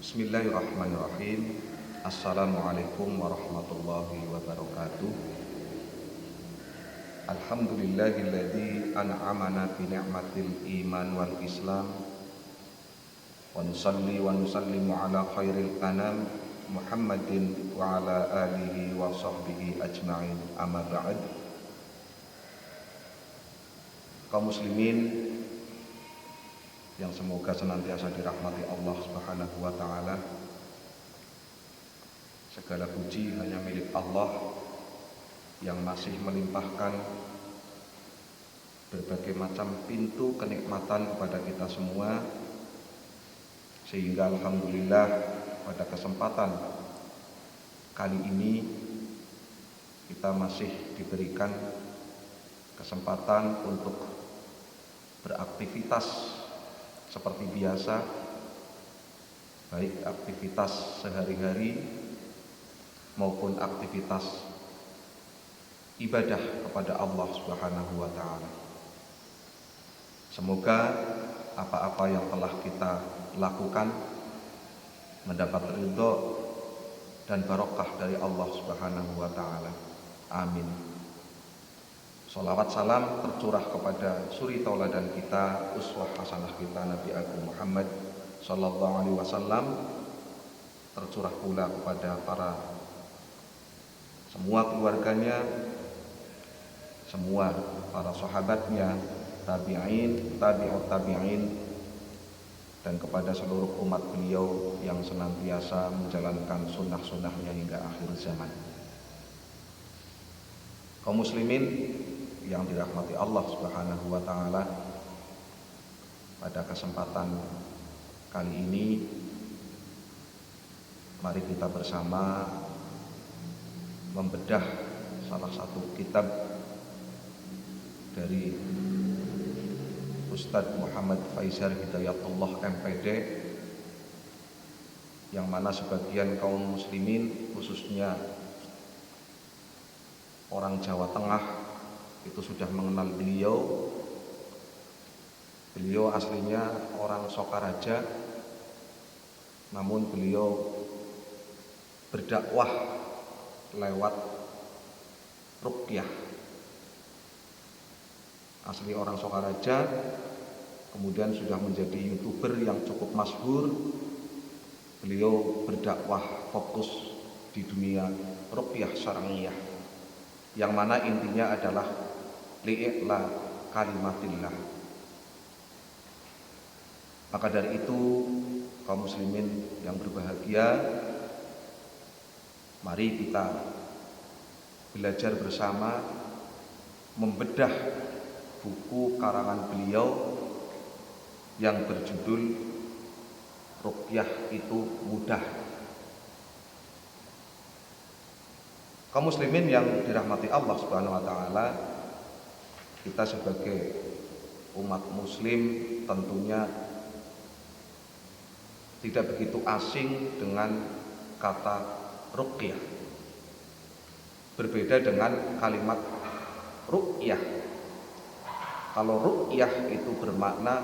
Bismillahirrahmanirrahim. Assalamualaikum warahmatullahi wabarakatuh. Alhamdulillahilladzi an'amana bi ni'matil iman wal islam. Wa nusalli wa nusallimu ala khairil anam Muhammadin wa ala alihi wa sahbihi ajma'in. Amma ba'd. Kaum muslimin yang semoga senantiasa dirahmati Allah Subhanahu wa taala. Segala puji hanya milik Allah yang masih melimpahkan berbagai macam pintu kenikmatan kepada kita semua, sehingga alhamdulillah pada kesempatan kali ini kita masih diberikan kesempatan untuk beraktivitas seperti biasa, baik aktivitas sehari-hari maupun aktivitas ibadah kepada Allah Subhanahu wa taala. Semoga apa-apa yang telah kita lakukan mendapat ridho dan barokah dari Allah Subhanahu wa taala. Amin. Sholawat salam tercurah kepada suri tauladan kita, uswah hasanah kita, Nabi Agung Muhammad sallallahu alaihi wasallam, tercurah pula kepada semua keluarganya, semua para sahabatnya, tabi'in, tabi'ut tabi'in, dan kepada seluruh umat beliau yang senantiasa menjalankan sunnah-sunnahnya hingga akhir zaman. Kaum muslimin yang dirahmati Allah Subhanahu wa taala, pada kesempatan kali ini mari kita bersama membedah salah satu kitab dari Ustadz Muhammad Faizar Hidayatullah MPD, yang mana sebagian kaum muslimin khususnya orang Jawa Tengah itu sudah mengenal beliau. Beliau aslinya orang Sokaraja, namun beliau berdakwah lewat ruqyah. Asli orang Sokaraja, kemudian sudah menjadi YouTuber yang cukup masyhur. Beliau berdakwah fokus di dunia ruqyah syar'iyah, yang mana intinya adalah li'la kalimatillah. Maka dari itu, kaum muslimin yang berbahagia, mari kita belajar bersama membedah buku karangan beliau yang berjudul Ruqyah itu Mudah. Kaum muslimin yang dirahmati Allah Subhanahu wa taala, kita sebagai umat muslim tentunya tidak begitu asing dengan kata ruqyah. Berbeda dengan kalimat ruqyah. Kalau ruqyah itu bermakna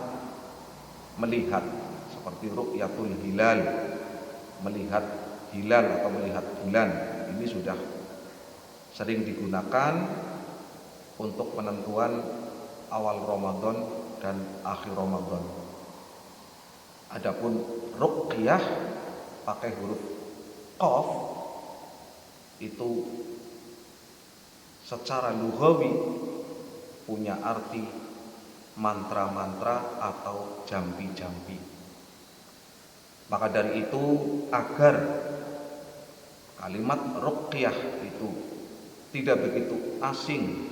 melihat, seperti ruqyatul hilal, melihat hilal atau melihat bulan. Ini sudah sering digunakan untuk penentuan awal Ramadan dan akhir Ramadan. Adapun ruqyah pakai huruf qaf itu secara lughawi punya arti mantra-mantra atau jampi-jampi. Maka dari itu, agar kalimat ruqyah itu tidak begitu asing,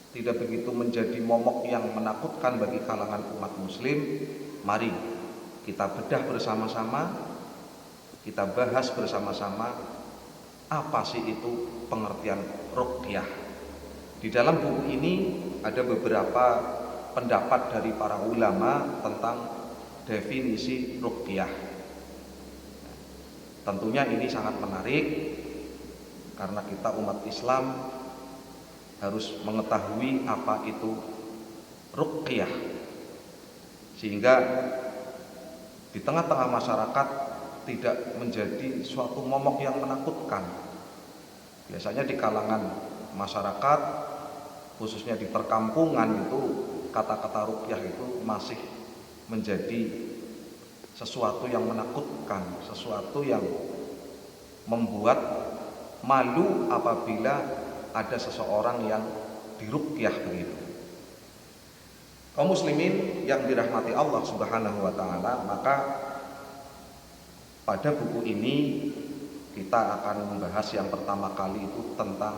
tidak begitu menjadi momok yang menakutkan bagi kalangan umat muslim, mari kita bedah bersama-sama, kita bahas bersama-sama apa sih itu pengertian ruqyah. Di dalam buku ini ada beberapa pendapat dari para ulama tentang definisi ruqyah. Tentunya ini sangat menarik karena kita umat Islam harus mengetahui apa itu ruqyah, sehingga di tengah-tengah masyarakat tidak menjadi suatu momok yang menakutkan. Biasanya di kalangan masyarakat, khususnya di perkampungan, itu kata-kata ruqyah itu masih menjadi sesuatu yang menakutkan, sesuatu yang membuat malu apabila ada seseorang yang diruqyah begitu. Kaum muslimin yang dirahmati Allah Subhanahu wa taala, maka pada buku ini kita akan membahas yang pertama kali itu tentang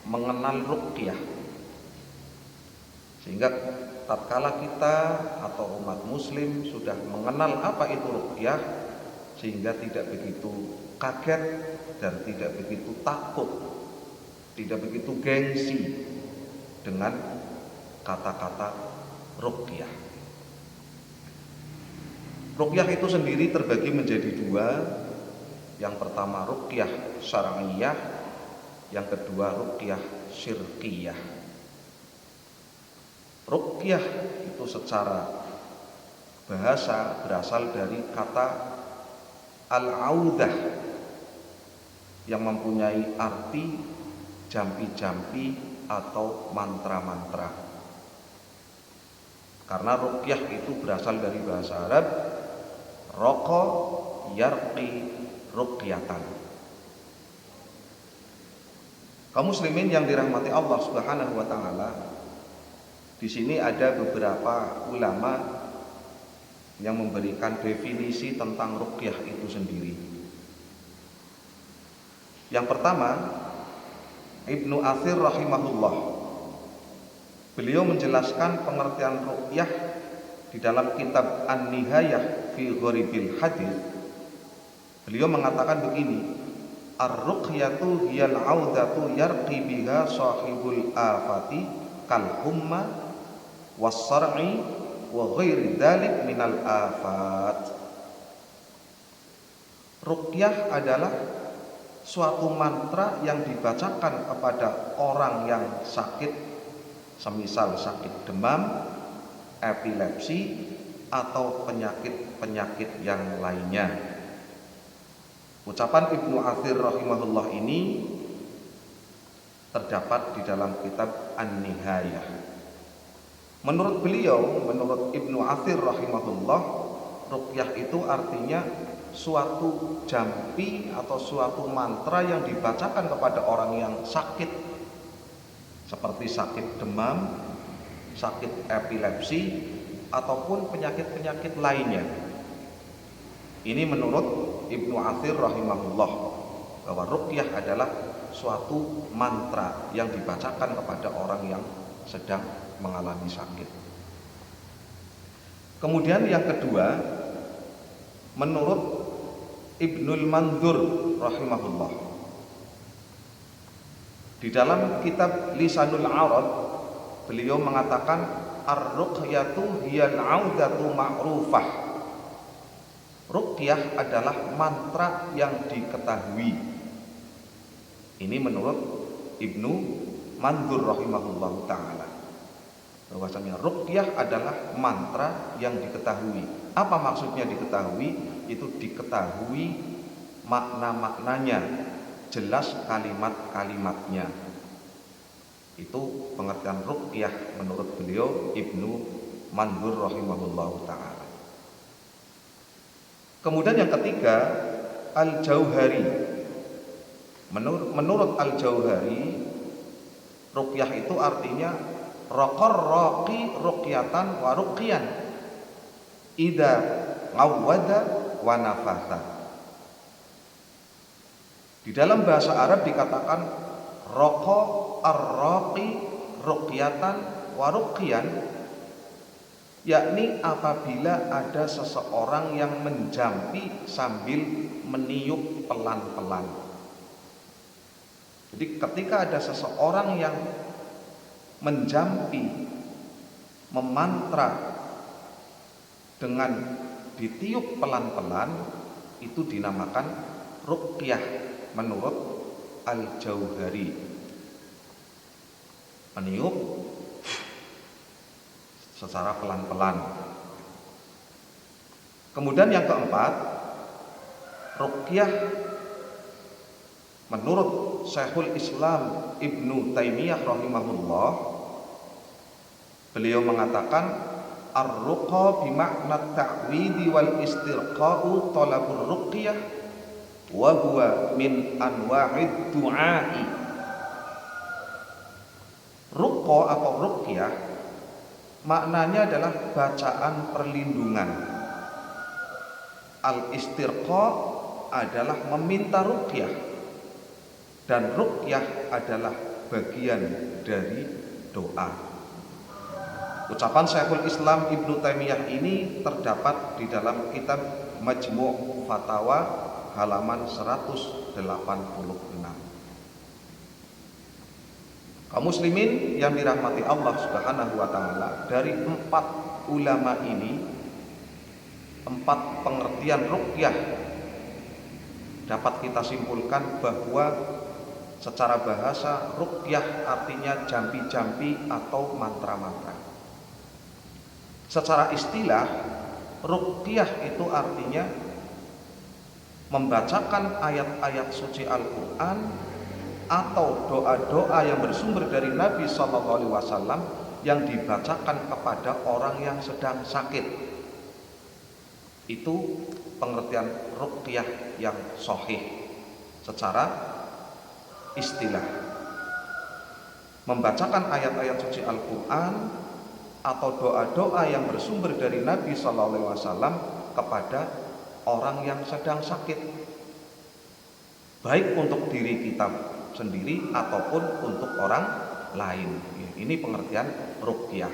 mengenal ruqyah. Sehingga tatkala kita atau umat muslim sudah mengenal apa itu ruqyah, sehingga tidak begitu kaget dan tidak begitu takut, tidak begitu gengsi dengan kata-kata ruqyah. Ruqyah itu sendiri terbagi menjadi dua. Yang pertama ruqyah syar'iyah, yang kedua ruqyah syirkiyah. Ruqyah itu secara bahasa berasal dari kata al-audah yang mempunyai arti jampi-jampi atau mantra-mantra. Karena ruqyah itu berasal dari bahasa Arab raqa yarqi ruqyatan. Kaum muslimin yang dirahmati Allah Subhanahu wa taala, di sini ada beberapa ulama yang memberikan definisi tentang ruqyah itu sendiri. Yang pertama, Ibnu Athir rahimahullah, beliau menjelaskan pengertian ruqyah di dalam kitab An-Nihayah fi Gharibil Hadits. Beliau mengatakan begini, ar-ruqyatu hiyal audatu yarqi biha sahibul afati kal humma was-sar'i wa ghairi dzalik minal afat. Ruqyah adalah suatu mantra yang dibacakan kepada orang yang sakit, semisal sakit demam, epilepsi, atau penyakit-penyakit yang lainnya. Ucapan Ibnu Athir rahimahullah ini terdapat di dalam kitab An-Nihayah. Menurut beliau, menurut Ibnu Athir rahimahullah, ruqyah itu artinya suatu jampi atau suatu mantra yang dibacakan kepada orang yang sakit, seperti sakit demam, sakit epilepsi, ataupun penyakit-penyakit lainnya. Ini menurut Ibnu Athir rahimahullah, bahwa ruqyah adalah suatu mantra yang dibacakan kepada orang yang sedang mengalami sakit. Kemudian yang kedua, menurut Ibnul Mandzur rahimahullah, di dalam kitab Lisanul Arab, beliau mengatakan ar-ruqyatu hiyal audatu ma'rufah. Ruqyah adalah mantra yang diketahui. Ini menurut Ibnu Mandzur rahimahullah ta'ala, bahwasanya ruqyah adalah mantra yang diketahui. Apa maksudnya diketahui? Itu diketahui makna-maknanya, jelas kalimat-kalimatnya. Itu pengertian ruqyah menurut beliau Ibnu Mandzur rahimahullah ta'ala. Kemudian yang ketiga, Al-Jauhari. Menurut Al-Jauhari, ruqyah itu artinya raqar raqi ruqyatan wa ruqyan idza ngawwada wa nafatha. Di dalam bahasa Arab dikatakan raqa ar-raqi ruqyatan wa ruqyan, yakni apabila ada seseorang yang menjampi sambil meniup pelan-pelan. Jadi ketika ada seseorang yang menjampi, memantra dengan ditiup pelan-pelan, itu dinamakan ruqyah menurut Al-Jauhari. Meniup secara pelan-pelan. Kemudian yang keempat, ruqyah menurut Syekhul Islam Ibnu Taimiyah rahimahullah, beliau mengatakan ar-ruqa bima'na ta'widi wal istirqa'u talabur ruqyah wa huwa min anwa'id du'a'i. Ruqa atau ruqyah maknanya adalah bacaan perlindungan. Al-istirqa adalah meminta ruqyah, dan ruqyah adalah bagian dari doa. Ucapan Syekhul Islam Ibnu Taimiyah ini terdapat di dalam kitab Majmu' Fatawa halaman 186. Kaum muslimin yang dirahmati Allah Subhanahu wa taala, dari 4 ulama ini, 4 pengertian ruqyah dapat kita simpulkan bahwa secara bahasa ruqyah artinya jampi-jampi atau mantra-mantra. Secara istilah ruqyah itu artinya membacakan ayat-ayat suci Al-Qur'an atau doa-doa yang bersumber dari Nabi SAW yang dibacakan kepada orang yang sedang sakit. Itu pengertian ruqyah yang sahih secara istilah. Membacakan ayat-ayat suci Al-Quran atau doa-doa yang bersumber dari Nabi SAW kepada orang yang sedang sakit, baik untuk diri kita sendiri ataupun untuk orang lain. Ini pengertian ruqyah.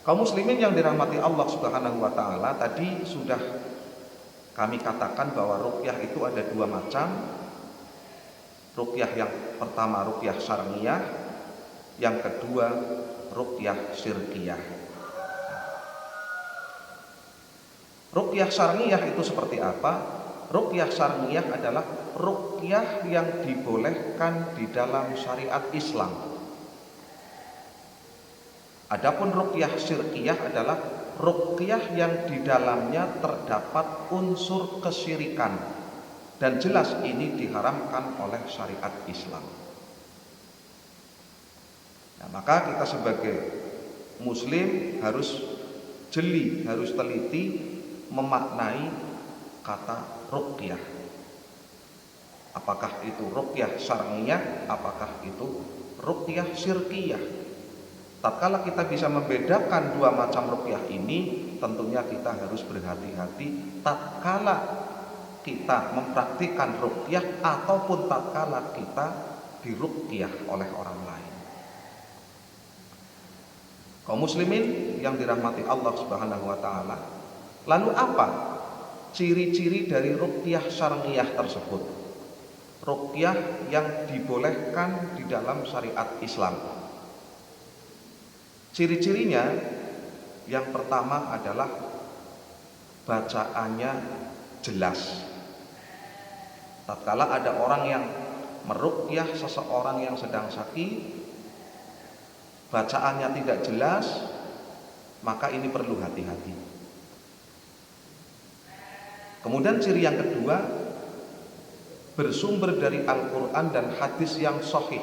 Kaum muslimin yang dirahmati Allah Subhanahu wa taala, tadi sudah kami katakan bahwa ruqyah itu ada 2 macam. Ruqyah yang pertama ruqyah syar'iyah, yang kedua ruqyah syirkiyah. Ruqyah syar'iyah itu seperti apa? Ruqyah syar'iyah adalah ruqyah yang dibolehkan di dalam syariat Islam. Adapun ruqyah syirkiyah adalah ruqyah yang di dalamnya terdapat unsur kesyirikan, dan jelas ini diharamkan oleh syariat Islam. Nah, maka kita sebagai muslim harus jeli, harus teliti memaknai kata ruqyah. Apakah itu ruqyah syar'iyah, apakah itu ruqyah syirkiyah? Tatkala kita bisa membedakan 2 macam ruqyah ini, tentunya kita harus berhati-hati tatkala kita mempraktikkan ruqyah ataupun tatkala kita diruqyah oleh orang lain. Kaum muslimin yang dirahmati Allah Subhanahu wa taala, lalu apa ciri-ciri dari ruqyah syar'iyah tersebut? Ruqyah yang dibolehkan di dalam syariat Islam. Ciri-cirinya yang pertama adalah bacaannya jelas. Tatkala ada orang yang meruqyah seseorang yang sedang sakit, bacaannya tidak jelas, maka ini perlu hati-hati. Kemudian ciri yang kedua, bersumber dari Al-Quran dan hadis yang sahih.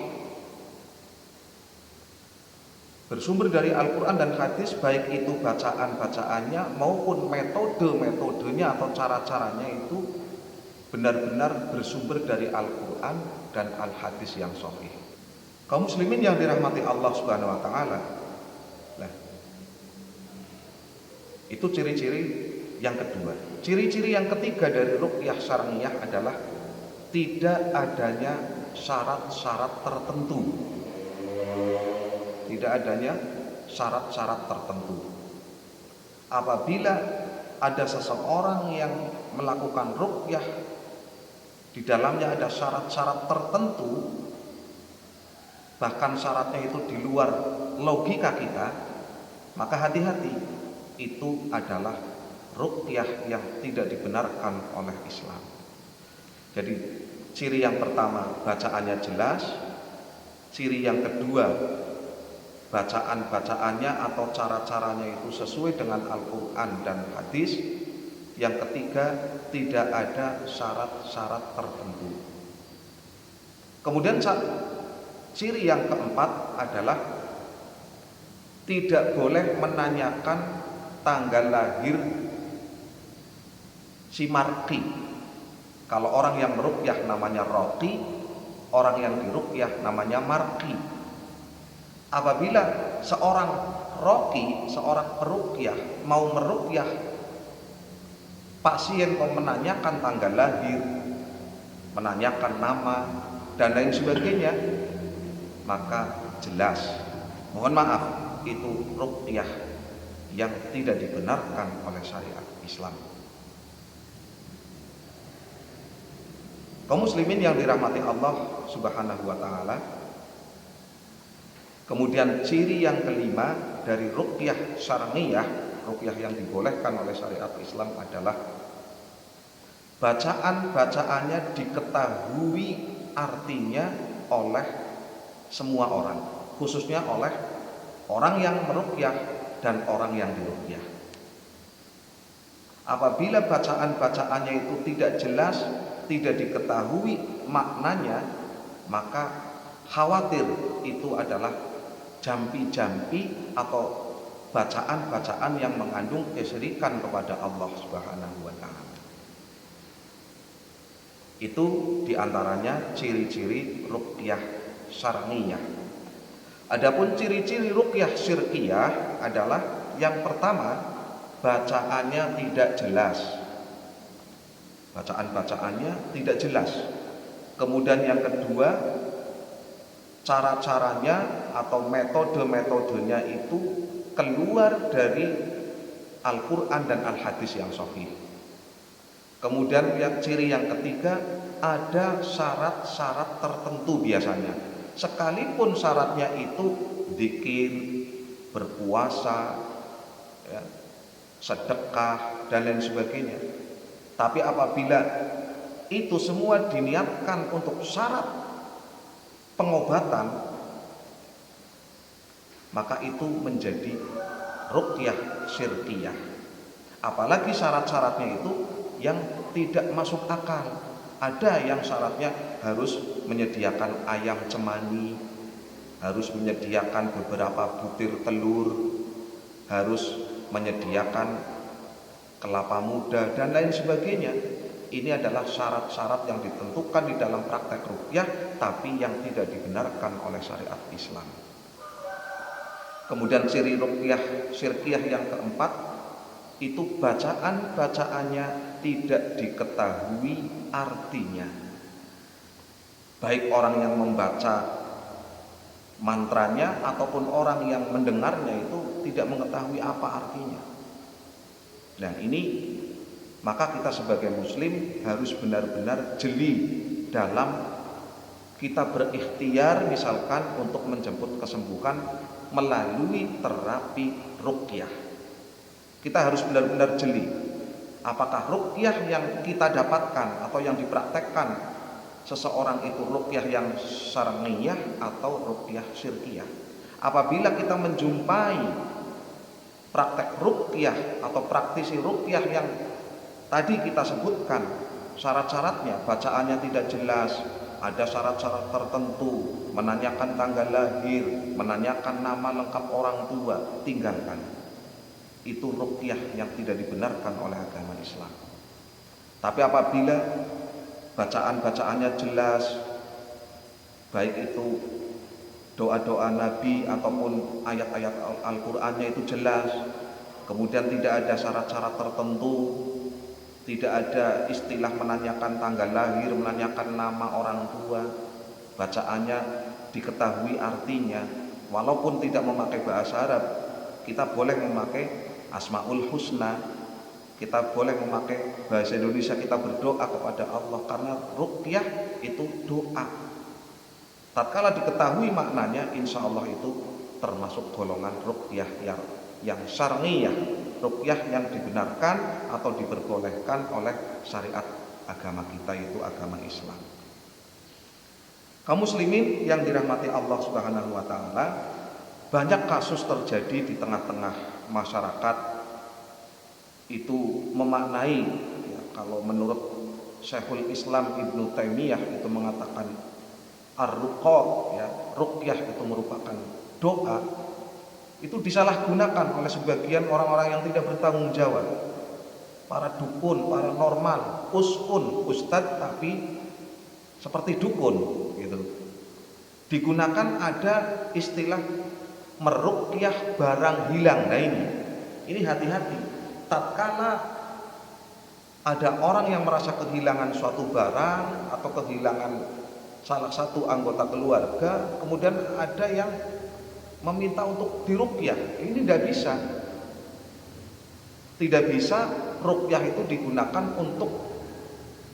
Bersumber dari Al-Quran dan hadis, baik itu bacaan-bacaannya maupun metode-metodenya atau cara-caranya itu benar-benar bersumber dari Al-Quran dan Al-Hadis yang sahih. Kaum muslimin yang dirahmati Allah Subhanahu wa taala, nah, itu ciri-ciri yang kedua. Ciri-ciri yang ketiga dari ruqyah syar'iyah adalah tidak adanya syarat-syarat tertentu. Tidak adanya syarat-syarat tertentu. Apabila ada seseorang yang melakukan ruqyah, di dalamnya ada syarat-syarat tertentu, bahkan syaratnya itu di luar logika kita, maka hati-hati, itu adalah ruqyah yang tidak dibenarkan oleh Islam. Jadi ciri yang pertama, bacaannya jelas. Ciri yang kedua, bacaan-bacaannya atau cara-caranya itu sesuai dengan Al-Quran dan hadis. Yang ketiga, tidak ada syarat-syarat tertentu. Kemudian ciri yang keempat adalah tidak boleh menanyakan tanggal lahir si marqi. Kalau orang yang meruqyah namanya raqi, orang yang diruqyah namanya marqi. Apabila seorang raqi, seorang peruqyah mau meruqyah pasien, mau menanyakan tanggal lahir, menanyakan nama dan lain sebagainya, maka jelas, mohon maaf, itu ruqyah yang tidak dibenarkan oleh syariat Islam. Kaum muslimin yang dirahmati Allah Subhanahu wa taala. Kemudian ciri yang kelima dari ruqyah syar'iyah, ruqyah yang dibolehkan oleh syariat Islam adalah bacaan-bacaannya diketahui artinya oleh semua orang, khususnya oleh orang yang meruqyah dan orang yang diruqyah. Apabila bacaan-bacaannya itu tidak jelas, tidak diketahui maknanya, maka khawatir itu adalah jampi-jampi atau bacaan-bacaan yang mengandung kesyirikan kepada Allah Subhanahu wa taala. Itu diantaranya ciri-ciri ruqyah syar'iyah. Adapun ciri-ciri ruqyah syirkiyah adalah yang pertama, bacaannya tidak jelas. Bacaan-bacaannya tidak jelas. Kemudian yang kedua, cara-caranya atau metode-metodenya itu keluar dari Al-Quran dan Al-Hadis yang sahih. Kemudian ciri yang ketiga, ada syarat-syarat tertentu biasanya. Sekalipun syaratnya itu zikir, berpuasa, ya, sedekah dan lain sebagainya. Tapi apabila itu semua diniatkan untuk syarat pengobatan, maka itu menjadi ruqyah syirkiyah. Apalagi syarat-syaratnya itu yang tidak masuk akal. Ada yang syaratnya harus menyediakan ayam cemani, harus menyediakan beberapa butir telur, harus menyediakan kelapa muda dan lain sebagainya. Ini adalah syarat-syarat yang ditentukan di dalam praktek ruqyah, tapi yang tidak dibenarkan oleh syariat Islam. Kemudian ciri ruqyah syirkiyah yang keempat, itu bacaan-bacaannya tidak diketahui artinya. Baik orang yang membaca mantranya ataupun orang yang mendengarnya itu tidak mengetahui apa artinya. Nah ini, maka kita sebagai muslim harus benar-benar jeli dalam kita berikhtiar misalkan untuk menjemput kesembuhan melalui terapi ruqyah. Kita harus benar-benar jeli apakah ruqyah yang kita dapatkan atau yang dipraktekkan seseorang itu ruqyah yang syar'iyah atau ruqyah syirkiyah. Apabila kita menjumpai praktek ruqyah atau praktisi ruqyah yang tadi kita sebutkan syarat-syaratnya, bacaannya tidak jelas, ada syarat-syarat tertentu, menanyakan tanggal lahir, menanyakan nama lengkap orang tua, tinggalkan. Itu ruqyah yang tidak dibenarkan oleh agama Islam. Tapi apabila bacaan-bacaannya jelas, baik itu doa-doa Nabi ataupun ayat-ayat Al-Qur'annya itu jelas, kemudian tidak ada syarat-syarat tertentu, tidak ada istilah menanyakan tanggal lahir, menanyakan nama orang tua, bacaannya diketahui artinya, walaupun tidak memakai bahasa Arab, kita boleh memakai Asmaul Husna, kita boleh memakai bahasa Indonesia, kita berdoa kepada Allah, karena ruqyah itu doa. Tatkala diketahui maknanya, insya Allah itu termasuk golongan ruqyah yang syar'iyah, ruqyah yang dibenarkan atau diperbolehkan oleh syariat agama kita, yaitu agama Islam. Kaum muslimin yang dirahmati Allah Subhanahu wa taala, banyak kasus terjadi di tengah-tengah masyarakat itu memaknai, ya, kalau menurut Syekhul Islam Ibnu Taimiyah itu mengatakan ar-ruqa, ya, ruqyah itu merupakan doa, itu disalahgunakan oleh sebagian orang-orang yang tidak bertanggung jawab. Para dukun, para normal, ustadz tapi seperti dukun gitu. Digunakan ada istilah meruqyah barang hilang. Nah ini hati-hati. Tatkala ada orang yang merasa kehilangan suatu barang atau kehilangan salah satu anggota keluarga, kemudian ada yang meminta untuk diruqyah, ini tidak bisa. Tidak bisa ruqyah itu digunakan untuk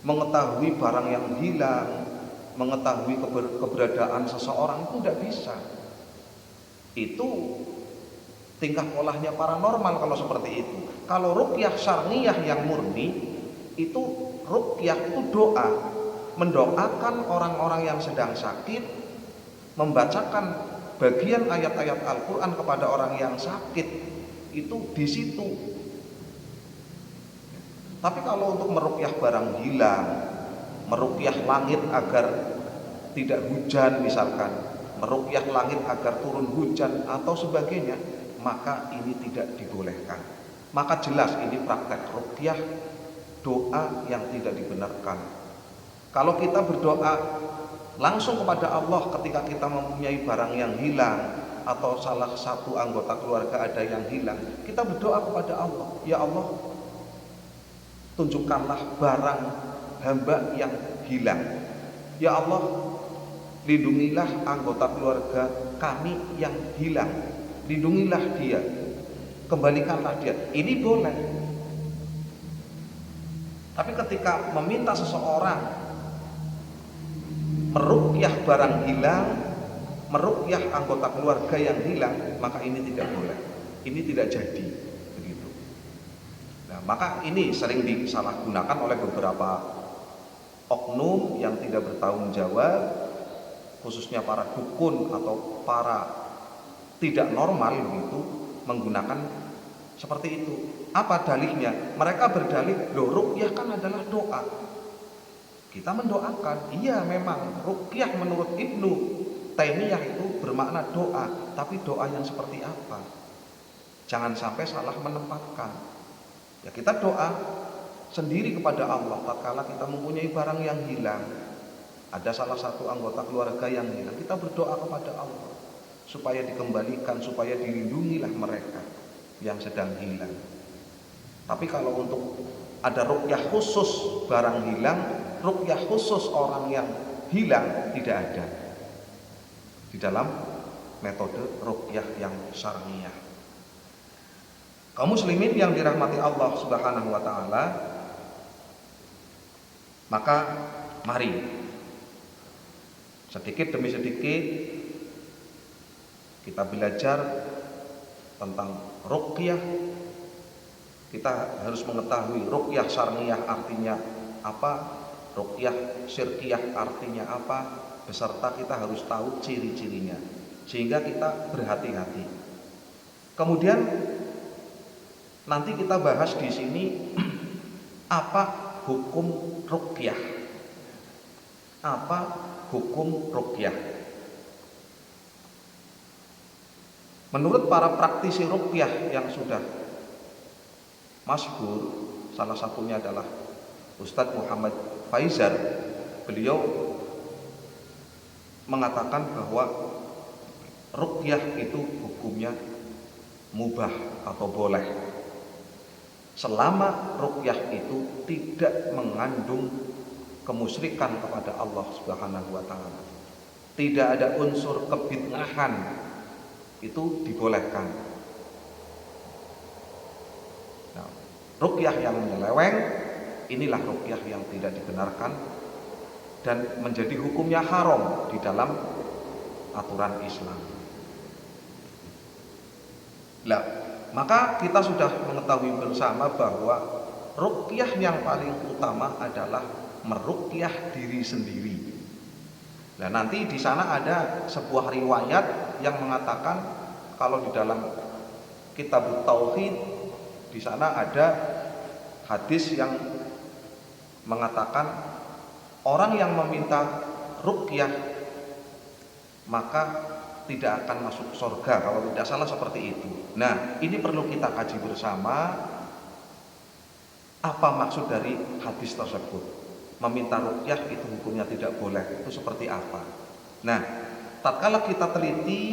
mengetahui barang yang hilang, mengetahui keberadaan seseorang, itu tidak bisa. Itu tingkah polanya paranormal kalau seperti itu. Kalau ruqyah syar'iyah yang murni, itu ruqyah itu doa, mendoakan orang-orang yang sedang sakit, membacakan bagian ayat-ayat Al-Quran kepada orang yang sakit, itu di situ. Tapi kalau untuk meruqyah barang hilang, meruqyah langit agar tidak hujan misalkan, meruqyah langit agar turun hujan atau sebagainya, maka ini tidak dibolehkan. Maka jelas ini praktek ruqyah, doa yang tidak dibenarkan. Kalau kita berdoa langsung kepada Allah ketika kita mempunyai barang yang hilang atau salah satu anggota keluarga ada yang hilang, kita berdoa kepada Allah, ya Allah, tunjukkanlah barang hamba yang hilang. Ya Allah, lindungilah anggota keluarga kami yang hilang, lindungilah dia, kembalikanlah dia. Ini boleh. Tapi ketika meminta seseorang meruqyah barang hilang, meruqyah anggota keluarga yang hilang, maka ini tidak boleh. Ini tidak jadi begitu. Nah, maka ini sering disalahgunakan oleh beberapa oknum yang tidak bertanggung jawab, khususnya para dukun atau para tidak normal begitu, menggunakan seperti itu. Apa dalihnya? Mereka berdalih, loh, ruqyah kan adalah doa. Kita mendoakan, iya memang ruqyah menurut Ibnu Taimiyah itu bermakna doa, tapi doa yang seperti apa? Jangan sampai salah menempatkan. Ya, kita doa sendiri kepada Allah tatkala kita mempunyai barang yang hilang. Ada salah satu anggota keluarga yang hilang, kita berdoa kepada Allah supaya dikembalikan, supaya dilindungilah mereka yang sedang hilang. Tapi kalau untuk ada ruqyah khusus barang hilang, ruqyah khusus orang yang hilang, tidak ada di dalam metode ruqyah yang syar'iyah. Kaum muslimin yang dirahmati Allah Subhanahu wa taala, maka mari sedikit demi sedikit kita belajar tentang ruqyah. Kita harus mengetahui ruqyah syar'iyah artinya apa, ruqyah syirkiyah artinya apa, beserta kita harus tahu ciri-cirinya sehingga kita berhati-hati. Kemudian nanti kita bahas di sini apa hukum ruqyah. Apa hukum ruqyah? Menurut para praktisi ruqyah yang sudah masyhur, salah satunya adalah Ustadz Muhammad Faizar, beliau mengatakan bahwa ruqyah itu hukumnya mubah atau boleh selama ruqyah itu tidak mengandung kemusyrikan kepada Allah Subhanahu wa taala. Tidak ada unsur kebid'ahan, itu dibolehkan. Nah, ruqyah yang menyeleweng, inilah ruqyah yang tidak dibenarkan dan menjadi hukumnya haram di dalam aturan Islam. Nah, maka kita sudah mengetahui bersama bahwa ruqyah yang paling utama adalah meruqyah diri sendiri. Nah, nanti di sana ada sebuah riwayat yang mengatakan kalau di dalam kitab Tauhid di sana ada hadis yang mengatakan orang yang meminta ruqyah maka tidak akan masuk surga, kalau tidak salah seperti itu. Nah, ini perlu kita kaji bersama, apa maksud dari hadis tersebut. Meminta ruqyah itu hukumnya tidak boleh, itu seperti apa. Nah, tatkala kita teliti,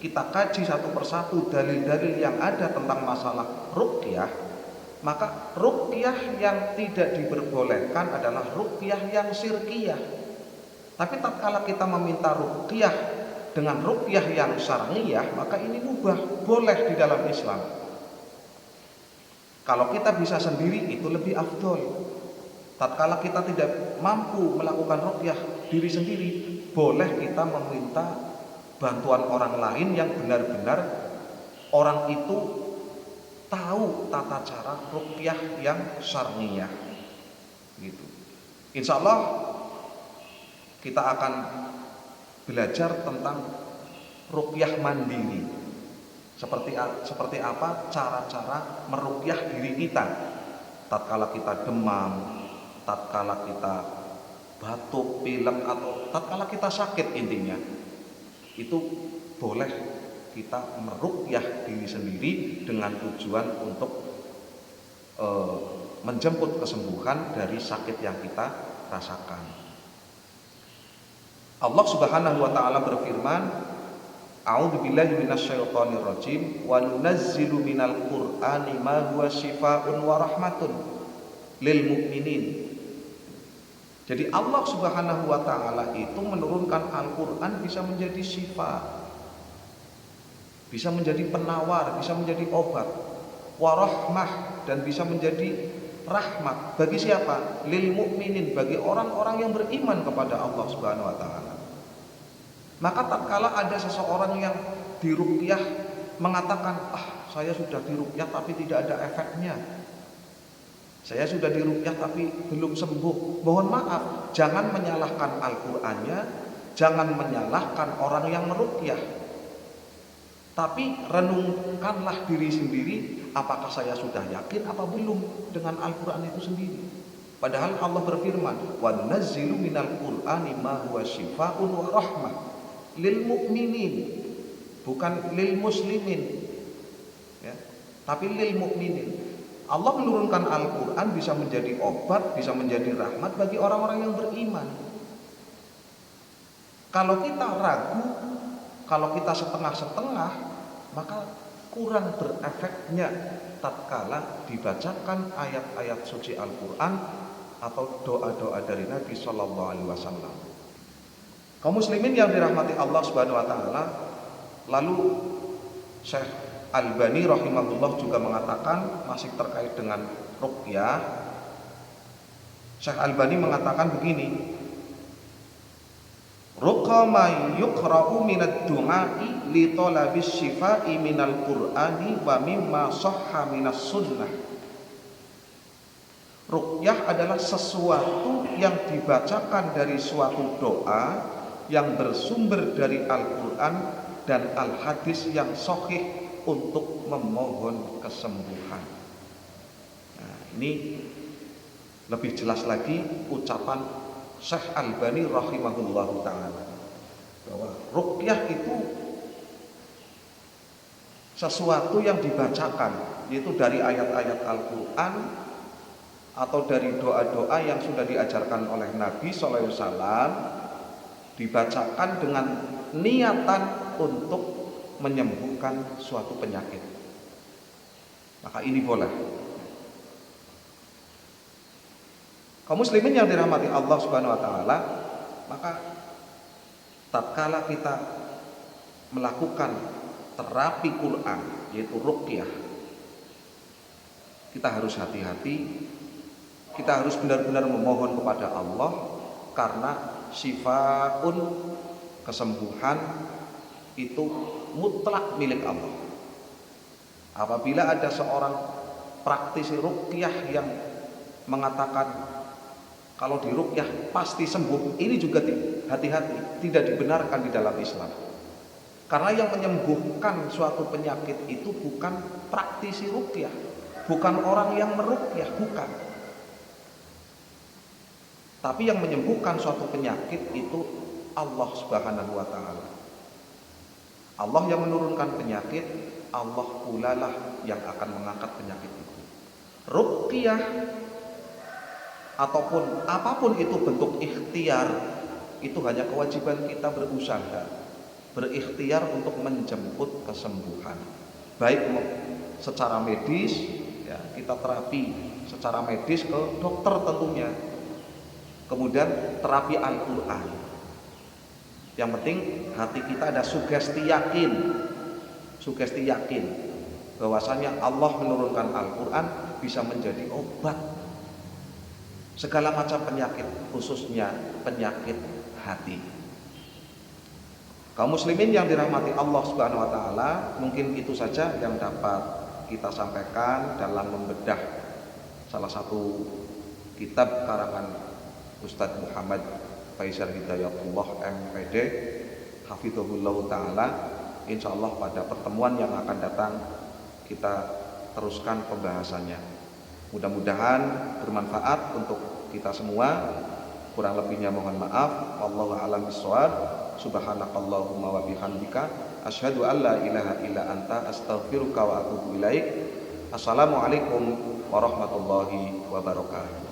kita kaji satu persatu dalil-dalil yang ada tentang masalah ruqyah, maka ruqyah yang tidak diperbolehkan adalah ruqyah yang syirkiyah. Tapi tatkala kita meminta ruqyah dengan ruqyah yang syar'iyah, maka ini mubah, boleh di dalam Islam. Kalau kita bisa sendiri itu lebih afdol. Tatkala kita tidak mampu melakukan ruqyah diri sendiri, boleh kita meminta bantuan orang lain yang benar-benar orang itu tahu tata cara ruqyah yang syar'iyah. Gitu. Insya Allah kita akan belajar tentang ruqyah mandiri. Seperti apa cara-cara meruqyah diri kita tatkala kita demam, tatkala kita batuk, pilek, atau tatkala kita sakit. Intinya itu boleh kita meruqyah diri sendiri dengan tujuan untuk menjemput kesembuhan dari sakit yang kita rasakan. Allah Subhanahu wa taala berfirman, A'udzubillahi minasyaitonir rajim, wa nunazzilu minal Qur'ani ma huwa syifaa'un wa rahmatun lil mu'minin. Jadi Allah Subhanahu wa taala itu menurunkan Al-Qur'an bisa menjadi syifa, bisa menjadi penawar, bisa menjadi obat, wa rahmah, dan bisa menjadi rahmat bagi siapa? Lil mu'minin, bagi orang-orang yang beriman kepada Allah Subhanahu wa taala. Maka tatkala ada seseorang yang diruqyah mengatakan, saya sudah diruqyah tapi tidak ada efeknya, saya sudah diruqyah tapi belum sembuh. Mohon maaf, jangan menyalahkan Al-Qur'annya, jangan menyalahkan orang yang meruqyah, tapi renungkanlah diri sendiri, apakah saya sudah yakin apa belum dengan Al-Qur'an itu sendiri. Padahal Allah berfirman, wa nunazzilu minal Qur'ani ma huwa syifaa'un wa rahmah lil mu'minin, bukan lil muslimin ya, tapi lil mu'minin. Allah menurunkan Al-Qur'an bisa menjadi obat, bisa menjadi rahmat bagi orang-orang yang beriman. Kalau kita ragu, kalau kita setengah-setengah, maka kurang berefeknya tatkala dibacakan ayat-ayat suci Al-Qur'an atau doa-doa dari Nabi Shallallahu Alaihi Wasallam. Kaum muslimin yang dirahmati Allah Subhanahu Wa Taala, lalu Syekh Albani rahimahullah juga mengatakan, masih terkait dengan ruqyah, Syekh Albani mengatakan begini, ruqa ma yuqra'u minad du'a'i li talabis syifa'i minal qur'ani wa mimma sahha minas sunnah. Ruqyah adalah sesuatu yang dibacakan dari suatu doa yang bersumber dari Al-Quran dan Al-Hadis yang sahih untuk memohon kesembuhan. Nah, ini lebih jelas lagi ucapan Syekh Albani rahimahullahu ta'ala, bahwa ruqyah itu sesuatu yang dibacakan, yaitu dari ayat-ayat Al-Quran atau dari doa-doa yang sudah diajarkan oleh Nabi SAW, dibacakan dengan niatan untuk menyembuhkan suatu penyakit. Maka ini boleh. Kaum muslimin yang dirahmati Allah Subhanahu wa taala, maka tatkala kita melakukan terapi Quran, yaitu ruqyah, kita harus hati-hati, kita harus benar-benar memohon kepada Allah, karena syifaun, kesembuhan itu mutlak milik Allah. Apabila ada seorang praktisi ruqyah yang mengatakan kalau diruqyah pasti sembuh, ini juga hati-hati, tidak dibenarkan di dalam Islam. Karena yang menyembuhkan suatu penyakit itu bukan praktisi ruqyah, bukan orang yang meruqyah, bukan. Tapi yang menyembuhkan suatu penyakit itu Allah Subhanahu wa taala. Allah yang menurunkan penyakit, Allah pula lah yang akan mengangkat penyakit itu. Ruqyah ataupun apapun itu bentuk ikhtiar, itu hanya kewajiban kita berusaha, berikhtiar untuk menjemput kesembuhan. Baik secara medis, ya, kita terapi secara medis ke dokter tentunya. Kemudian terapi Al-Qur'an. Yang penting hati kita ada sugesti yakin bahwasanya Allah menurunkan Al-Qur'an bisa menjadi obat segala macam penyakit, khususnya penyakit hati. Kaum muslimin yang dirahmati Allah Subhanahu wa taala, mungkin itu saja yang dapat kita sampaikan dalam membedah salah satu kitab karangan Ustadz Muhammad Faisal Hidayatullah MPD hafizahullah taala. Insyaallah pada pertemuan yang akan datang kita teruskan pembahasannya. Mudah-mudahan bermanfaat untuk kita semua. Kurang lebihnya mohon maaf. Wallahu a'lam bishawab. Subhanakallahumma wa bihamdika asyhadu an la ilaha illa anta astaghfiruka wa atubu ilaik. Assalamualaikum warahmatullahi wabarakatuh.